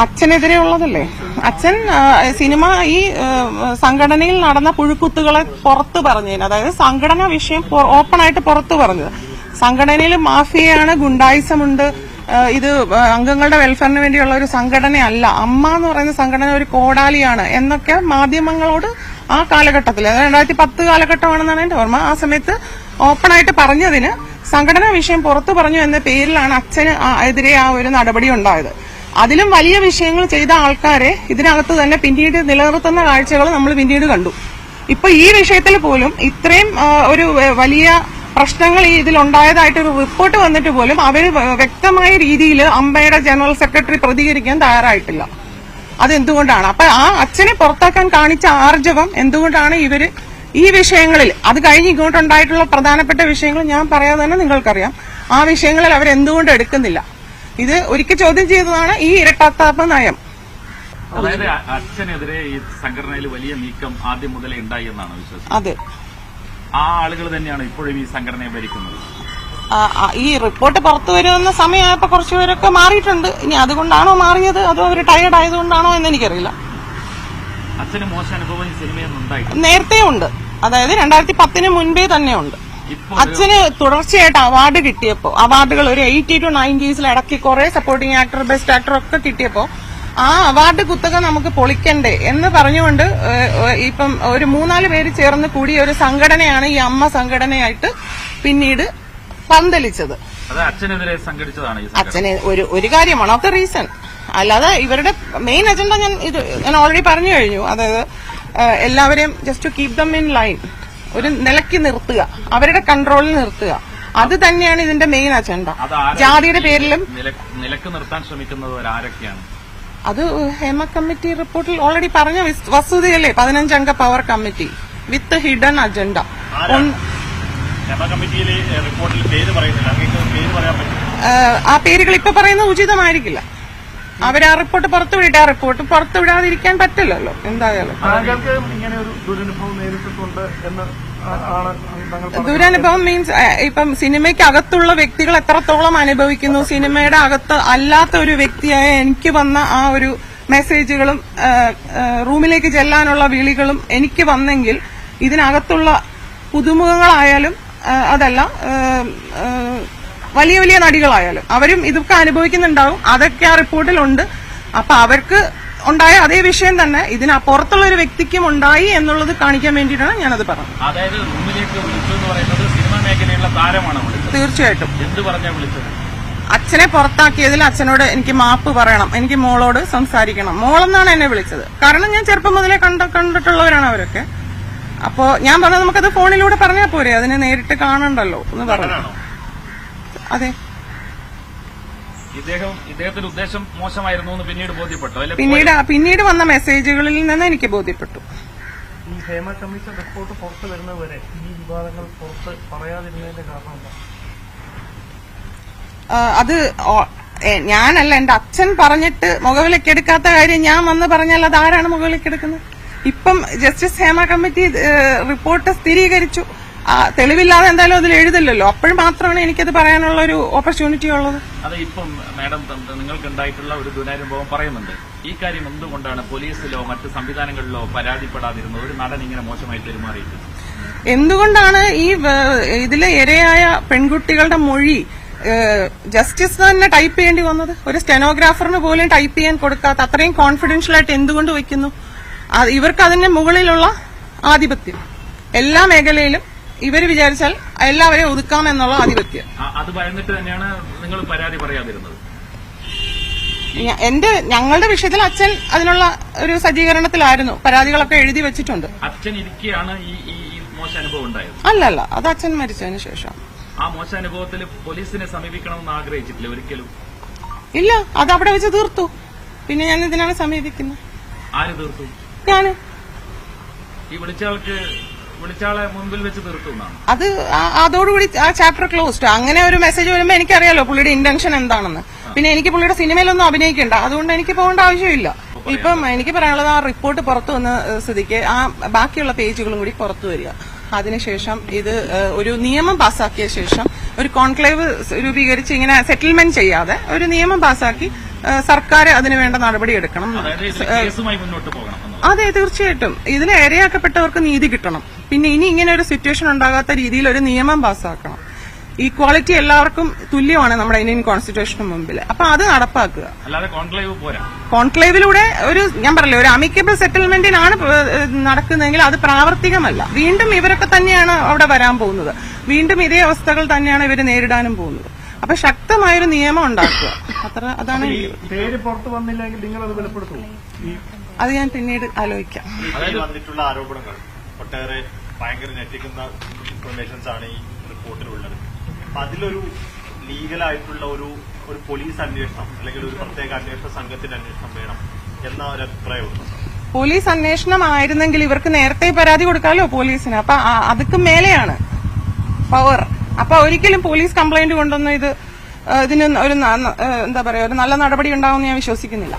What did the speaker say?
അച്ഛനെതിരെ ഉള്ളതല്ലേ. അച്ഛൻ സിനിമ ഈ സംഘടനയിൽ നടന്ന പുഴുക്കുത്തുകളെ പുറത്ത് പറഞ്ഞതിന്, അതായത് സംഘടനാ വിഷയം ഓപ്പണായിട്ട് പുറത്തു പറഞ്ഞത്. സംഘടനയിൽ മാഫിയയാണ്, ഗുണ്ടായിസമുണ്ട്, ഇത് അംഗങ്ങളുടെ വെൽഫെയറിന് വേണ്ടിയുള്ള ഒരു സംഘടനയല്ല, അമ്മ എന്ന് പറയുന്ന സംഘടന ഒരു കോടാലിയാണ് എന്നൊക്കെ മാധ്യമങ്ങളോട് ആ കാലഘട്ടത്തിൽ, 2010 കാലഘട്ടമാണെന്നാണ് എന്റെ ഓർമ്മ, ആ സമയത്ത് ഓപ്പണായിട്ട് പറഞ്ഞതിന് സംഘടനാ വിഷയം പുറത്തു പറഞ്ഞു എന്ന പേരിലാണ് അച്ഛന് എതിരെ ആ ഒരു നടപടി ഉണ്ടായത്. അതിലും വലിയ വിഷയങ്ങൾ ചെയ്ത ആൾക്കാരെ ഇതിനകത്ത് തന്നെ പിന്നീട് നിലനിർത്തുന്ന കാഴ്ചകൾ നമ്മൾ പിന്നീട് കണ്ടു. ഇപ്പൊ ഈ വിഷയത്തിൽ പോലും ഇത്രയും ഒരു വലിയ പ്രശ്നങ്ങൾ ഇതിലുണ്ടായതായിട്ടൊരു റിപ്പോർട്ട് വന്നിട്ട് പോലും അവർ വ്യക്തമായ രീതിയിൽ അമ്മയുടെ ജനറൽ സെക്രട്ടറി പ്രതികരിക്കാൻ തയ്യാറായിട്ടില്ല. അതെന്തുകൊണ്ടാണ്? അപ്പൊ ആ അച്ഛനെ പുറത്താക്കാൻ കാണിച്ച ആർജവം എന്തുകൊണ്ടാണ് ഇവര് ഈ വിഷയങ്ങളിൽ, അത് കഴിഞ്ഞ് ഇങ്ങോട്ടുണ്ടായിട്ടുള്ള പ്രധാനപ്പെട്ട വിഷയങ്ങൾ ഞാൻ പറയാതെ തന്നെ നിങ്ങൾക്കറിയാം, ആ വിഷയങ്ങളിൽ അവരെന്തുകൊണ്ട് എടുക്കുന്നില്ല? ഇത് ഒരിക്കൽ ചോദ്യം ചെയ്തതാണ് ഈ ഇരട്ടത്താപ്പ് നയം. അതായത് അച്ഛനെതിരെ ഈ സംഘടനയിൽ വലിയ നീക്കം ആദ്യം മുതലേ ഉണ്ടായി എന്നാണ് വിശ്വാസം. അതെ, ആ ആളുകൾ തന്നെയാണ് ഇപ്പോഴും ഈ സംഘടനയെ ഭരിക്കുന്നത്. ഈ റിപ്പോർട്ട് പുറത്തു വരുന്ന സമയമായപ്പോ കുറച്ചുപേരൊക്കെ മാറിയിട്ടുണ്ട്. ഇനി അതുകൊണ്ടാണോ മാറിയത്, അതോ അവർ ടയർഡ് ആയതുകൊണ്ടാണോ എന്ന് എനിക്കറിയില്ല. അച്ഛന് മോശം അനുഭവം ഈ സിനിമയിൽ ഉണ്ടായി നേരത്തെ ഉണ്ട്, അതായത് 2010 മുൻപേ തന്നെ ഉണ്ട്. അച്ഛന് തുടർച്ചയായിട്ട് അവാർഡ് കിട്ടിയപ്പോ, അവാർഡുകൾ ഒരു 80 to 90s ഇടയ്ക്ക് കുറെ സപ്പോർട്ടിംഗ് ആക്ടർ, ബെസ്റ്റ് ആക്ടർ ഒക്കെ കിട്ടിയപ്പോ ആ അവാർഡ് കുത്തക നമുക്ക് പൊളിക്കണ്ടേ എന്ന് പറഞ്ഞുകൊണ്ട് ഇപ്പം ഒരു 3-4 പേര് ചേർന്ന് കൂടിയ ഒരു സംഘടനയാണ് ഈ അമ്മ സംഘടനയായിട്ട് പിന്നീട് പന്തലിച്ചത്. അച്ഛനെതിരെ സംഘടിച്ചതാണ്. അച്ഛന് ഒരു കാര്യമാണ് ഓഫ് ദ റീസൺ, അല്ലാതെ ഇവരുടെ മെയിൻ അജണ്ട ഞാൻ ഓൾറെഡി പറഞ്ഞു കഴിഞ്ഞു. അതായത് എല്ലാവരെയും just to keep them in line, ഒരു നിലയ്ക്ക് നിർത്തുക, അവരുടെ കൺട്രോളിൽ നിർത്തുക, അത് തന്നെയാണ് ഇതിന്റെ മെയിൻ അജണ്ട. ജാതിയുടെ പേരിലും നിലക്ക് നിർത്താൻ ശ്രമിക്കുന്നത് ആരൊക്കെയാണ്? അത് ഹേമ കമ്മിറ്റി റിപ്പോർട്ടിൽ ഓൾറെഡി പറഞ്ഞ വസ്തുതയല്ലേ, 15 അംഗ പവർ കമ്മിറ്റി വിത്ത് ഹിഡൻ അജണ്ട. ആ പേരുകൾ ഇപ്പൊ പറയുന്നത് ഉചിതമായിരിക്കില്ല. അവരാ റിപ്പോർട്ട് പുറത്തുവിടട്ടെ. ആ റിപ്പോർട്ട് പുറത്തുവിടാതിരിക്കാൻ പറ്റില്ലല്ലോ എന്തായാലും. ദുരനുഭവം മീൻസ് ഇപ്പം സിനിമയ്ക്ക് അകത്തുള്ള വ്യക്തികൾ എത്രത്തോളം അനുഭവിക്കുന്നു, സിനിമയുടെ അകത്ത് അല്ലാത്ത ഒരു വ്യക്തിയായ എനിക്ക് വന്ന ആ ഒരു മെസ്സേജുകളും റൂമിലേക്ക് ചെല്ലാനുള്ള വിളികളും എനിക്ക് വന്നെങ്കിൽ ഇതിനകത്തുള്ള പുതുമുഖങ്ങളായാലും അതല്ല വലിയ വലിയ നടികളായാലും അവരും ഇതൊക്കെ അനുഭവിക്കുന്നുണ്ടാവും. അതൊക്കെ ആ റിപ്പോർട്ടിലുണ്ട്. അപ്പൊ അവർക്ക് ഉണ്ടായ അതേ വിഷയം തന്നെ ഇതിന് പുറത്തുള്ള ഒരു വ്യക്തിക്കും ഉണ്ടായി എന്നുള്ളത് കാണിക്കാൻ വേണ്ടിയിട്ടാണ് ഞാനത് പറഞ്ഞത്. അതായത് റൂമിലേക്ക് വിളിച്ചെന്ന് പറയുന്നത് സിനിമാ മേഖലയിലുള്ള താരമാണ് വിളിച്ചത്. തീർച്ചയായിട്ടും. എന്ത് പറഞ്ഞാ വിളിച്ചത്? അച്ഛനെ പുറത്താക്കിയതിൽ അച്ഛനോട് എനിക്ക് മാപ്പ് പറയണം, എനിക്ക് മോളോട് സംസാരിക്കണം. മോളെന്നാണ് എന്നെ വിളിച്ചത്. കാരണം ഞാൻ ചെറുപ്പം മുതലേ കണ്ടിട്ടുള്ളവരാണ് അവരൊക്കെ. അപ്പോ ഞാൻ പറഞ്ഞത് നമുക്കത് ഫോണിലൂടെ പറഞ്ഞാൽ പോരെ, അതിനെ നേരിട്ട് കാണണ്ടല്ലോ എന്ന് പറഞ്ഞു. അതെ, ഇദ്ദേഹത്തിന്റെ ഉദ്ദേശം മോശമായിരുന്നു എന്ന് പിന്നീട് ബോധ്യപ്പെട്ടു. പിന്നീട് വന്ന മെസ്സേജുകളിൽ നിന്ന് എനിക്ക് ബോധ്യപ്പെട്ടു. ഈ ഹേമ കമ്മീഷൻ റിപ്പോർട്ട് പുറത്തു വരുന്നവരെ ഈ വിവാദങ്ങൾ പുറത്ത് പറയാതിരുന്നതിന്റെ കാരണം എന്താ? അത് ഞാനല്ല, എന്റെ അച്ഛൻ പറഞ്ഞിട്ട് മുഖവിലക്കെടുക്കാത്ത കാര്യം ഞാൻ വന്ന് പറഞ്ഞാൽ അത് ആരാണ് മുഖവിലക്കെടുക്കുന്നത്? ഇപ്പം ജസ്റ്റിസ് ഹേമ കമ്മിറ്റി റിപ്പോർട്ട് സ്ഥിരീകരിച്ചു. തെളിവില്ലാതെ എന്തായാലും അതിൽ എഴുതില്ലല്ലോ. അപ്പോഴും മാത്രമാണ് എനിക്കത് പറയാനുള്ള ഒരു ഓപ്പർച്യൂണിറ്റി ഉള്ളത്. അത് ഇപ്പം മാഡം നിങ്ങൾക്ക് ഉണ്ടായിട്ടുള്ള ഒരു ദുരനുഭവം പറയുന്നുണ്ട്. ഈ കാര്യം എന്തുകൊണ്ടാണ് പോലീസിലോ മറ്റ് സംവിധാനങ്ങളിലോ പരാതിപ്പെടാതിരുന്നത്? ഒരു നടൻ ഇങ്ങനെ മോശമായി പെരുമാറിയിട്ട് എന്തുകൊണ്ടാണ് ഈ ഇതിലെ ഇരയായ പെൺകുട്ടികളുടെ മൊഴി ജസ്റ്റിസ് തന്നെ ടൈപ്പ് ചെയ്യേണ്ടി വന്നത്? ഒരു സ്റ്റെനോഗ്രാഫറിന് പോലും ടൈപ്പ് ചെയ്യാൻ കൊടുക്കാത്ത അത്രയും കോൺഫിഡൻഷ്യൽ ആയിട്ട് എന്തുകൊണ്ട് വെക്കുന്നു? ഇവർക്ക് അതിന്റെ മുകളിലുള്ള ആധിപത്യം എല്ലാ മേഖലയിലും ഇവര് വിചാരിച്ചാൽ എല്ലാവരെയും ഒതുക്കാമെന്നുള്ള ആധിപത്യം. അത് ഭയന്നിട്ട് തന്നെയാണ് നിങ്ങൾ പരാതി പറയാതിരുന്നത്? ഞങ്ങളുടെ വിഷയത്തിൽ അച്ഛൻ അതിനുള്ള ഒരു സജ്ജീകരണത്തിലായിരുന്നു. പരാതികളൊക്കെ എഴുതി വെച്ചിട്ടുണ്ട്. അച്ഛൻ ഇരിക്കുകയാണ് ഈ മോശം അനുഭവം ഉണ്ടായത്? അല്ലല്ല, അത് അച്ഛൻ മരിച്ചതിന് ശേഷം. ആ മോശം അനുഭവത്തിൽ പോലീസിനെ സമീപിക്കണമെന്ന് ആഗ്രഹിച്ചിട്ടില്ല ഒരിക്കലും? ഇല്ല, അത് അവിടെ വെച്ച് തീർത്തു. പിന്നെ ഞാൻ ഇതിനാണ് സമീപിക്കുന്നത്. ആര് തീർത്തു? ഞാന്. ഈ വിളിച്ചാളെ മുൻപിൽ വെച്ച് തീർത്തു എന്നാണ്? അത് അതോടുകൂടി ആ ചാപ്റ്റർ ക്ലോസ്ഡ്. അങ്ങനെ ഒരു മെസ്സേജ് വരുമ്പോ എനിക്കറിയാലോ പുള്ളിയുടെ ഇന്റൻഷൻ എന്താണെന്ന്. പിന്നെ എനിക്ക് പുള്ളിയുടെ സിനിമയിലൊന്നും അഭിനയിക്കണ്ട, അതുകൊണ്ട് എനിക്ക് പോകേണ്ട ആവശ്യമില്ല. ഇപ്പം എനിക്ക് പറയാനുള്ളത്, ആ റിപ്പോർട്ട് പുറത്തു വന്ന സ്ഥിതിക്ക് ആ ബാക്കിയുള്ള പേജുകളും കൂടി പുറത്തു വരിക. അതിനുശേഷം ഇത് ഒരു നിയമം പാസാക്കിയ ശേഷം ഒരു കോൺക്ലേവ് രൂപീകരിച്ച് ഇങ്ങനെ സെറ്റിൽമെന്റ് ചെയ്യാതെ ഒരു നിയമം പാസാക്കി സർക്കാർ അതിന് വേണ്ട നടപടി എടുക്കണം. അതായത് ഇത് കേസുമായി മുന്നോട്ട് പോകണം എന്നുള്ളത്. അതെ, തീർച്ചയായിട്ടും ഇതിൽ ഇരയാക്കപ്പെട്ടവർക്ക് നീതി കിട്ടണം. പിന്നെ ഇനി ഇങ്ങനെ ഒരു സിറ്റുവേഷൻ ഉണ്ടാകാത്ത രീതിയിൽ ഒരു നിയമം പാസ്സാക്കണം. ഈക്വാളിറ്റി എല്ലാവർക്കും തുല്യമാണ് നമ്മുടെ ഇന്ത്യൻ കോൺസ്റ്റിറ്റ്യൂഷന് മുമ്പിൽ. അപ്പൊ അത് നടപ്പാക്കുക. അല്ലാതെ കോൺക്ലേവ് പോരാ. കോൺക്ലേവിലൂടെ ഞാൻ പറയില്ലേ, ഒരു അമിക്കബിൾ സെറ്റിൽമെന്റിനാണ് നടക്കുന്നതെങ്കിൽ അത് പ്രാവർത്തികമല്ല. വീണ്ടും ഇവരൊക്കെ തന്നെയാണ് അവിടെ വരാൻ പോകുന്നത്. വീണ്ടും ഇതേ അവസ്ഥകൾ തന്നെയാണ് ഇവർ നേരിടാനും പോകുന്നത്. അപ്പൊ ശക്തമായൊരു നിയമം ഉണ്ടാക്കുക. അതാണ് പേര് പുറത്തു വന്നില്ലെങ്കിൽ നിങ്ങൾ അത് വെളിപ്പെടുത്തുമോ? അത് ഞാൻ പിന്നീട് ആലോചിക്കാം. അതായത് വന്നിട്ടുള്ള ആരോപണങ്ങൾ ഒട്ടേറെ ഭയങ്കര ഞെട്ടിക്കുന്ന ഇൻഫർമേഷൻസ് ആണ് ഈ റിപ്പോർട്ടിലുള്ളത്. അപ്പൊ അതിലൊരു ലീഗലായിട്ടുള്ള ഒരു പോലീസ് അന്വേഷണം അല്ലെങ്കിൽ ഒരു പ്രത്യേക അന്വേഷണ സംഘത്തിന്റെ അന്വേഷണം വേണം എന്ന ഒരു അഭിപ്രായമുണ്ട്. പോലീസ് അന്വേഷണം ആയിരുന്നെങ്കിൽ ഇവർക്ക് നേരത്തെ പരാതി കൊടുക്കാമല്ലോ പോലീസിന്. അപ്പൊ അതൊക്കെ മേലെയാണ് പവർ. അപ്പൊ ഒരിക്കലും പോലീസ് കംപ്ലൈന്റ് കൊണ്ടൊന്നും ഇതിന് ഒരു എന്താ പറയാ ഒരു നല്ല നടപടി ഉണ്ടാവുമെന്ന് ഞാൻ വിശ്വസിക്കുന്നില്ല.